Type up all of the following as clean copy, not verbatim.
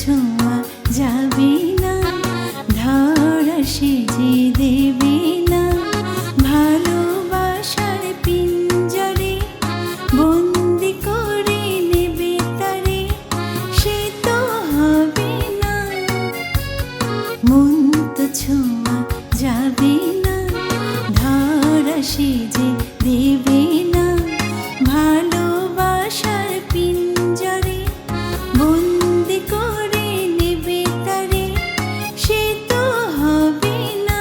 ছোঁয়া যাবে না, ধরা সেজে দেবে না, ভালোবাসার পিঞ্জরে বন্দি করে নেবে তারে, সে তো হবে না। মন তো ছোঁয়া যাবে না, ধরা সেজে দেবে না, ভালোবাসার পিঞ্জরে বন্দি করে নেবে তারে, সে তো হবে না।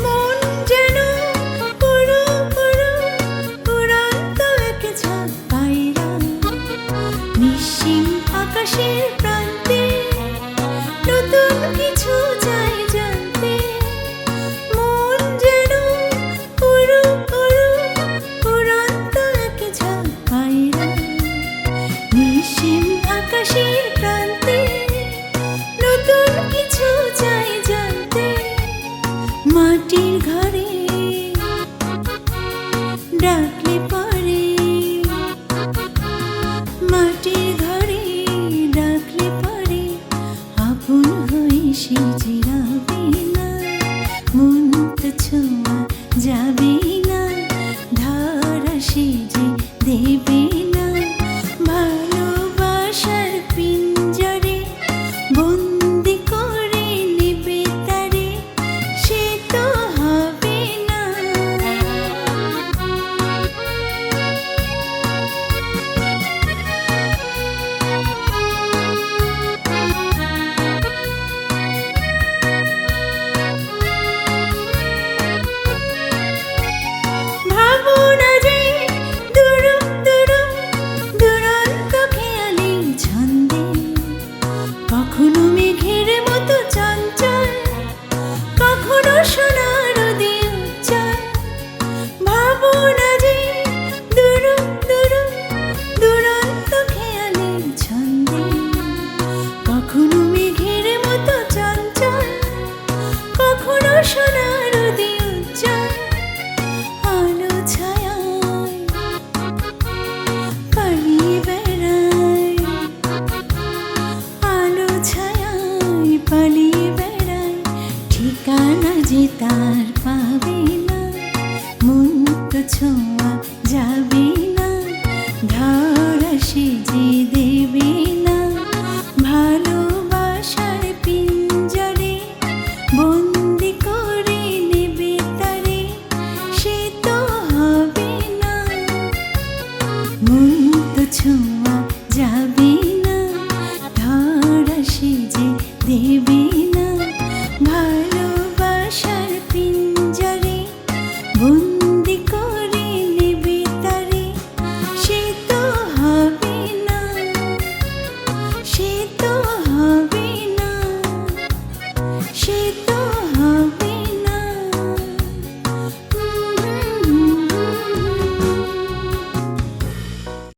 মন যেন পুরো পুরো উড়ন্ত এক ঝাঁক পায়রা, নিশ্চিম আকাশের প্রান্তে নতুন কিছু চাই জানতে। মন যেন পুরো পুরো উড়ন্ত এক ঝাঁক পায়রা, নিশ্চিম আকাশের প্রান্তে নতুন কিছু চাই জানতে। মাটির ঘরে ডাকলে পরে, মাটির ঘরে ডাকলে পরে আপন হয়ে সে জিরাবে না। মন তো ছোঁয়া যাবে না, ধরা সেজে দেবে না, ভালোবাসার পিঞ্জরে বন্দি করে নেবে তারে, সে তো হবে না। ভাবো না যে দুরুম দুরুম দুরন্ত খেয়ালি ছন্দে, কখনো মেঘের মতো চঞ্চল, কখনো সোনার উজ্জ্বল। ভাবো না যে দুরুম দুরুম দুরন্ত খেয়ালি ছন্দে, কখনো মেঘের মতো চঞ্চল, কখনো সোনার উজ্জ্বল। আলো ছায়ায় পালিয়ে বেড়ায়, আলো ছায়ায় পালিয়ে বেড়ায়, ঠিকানা যে তার পাবে না। মন তো ছোঁয়া যাবে না, ধরা সেজে দেবে না, ভালোবাসার পিঞ্জরে বন্দি করে নেবে তারে, সে তো হবে না। মন তো ছোঁয়া যাবে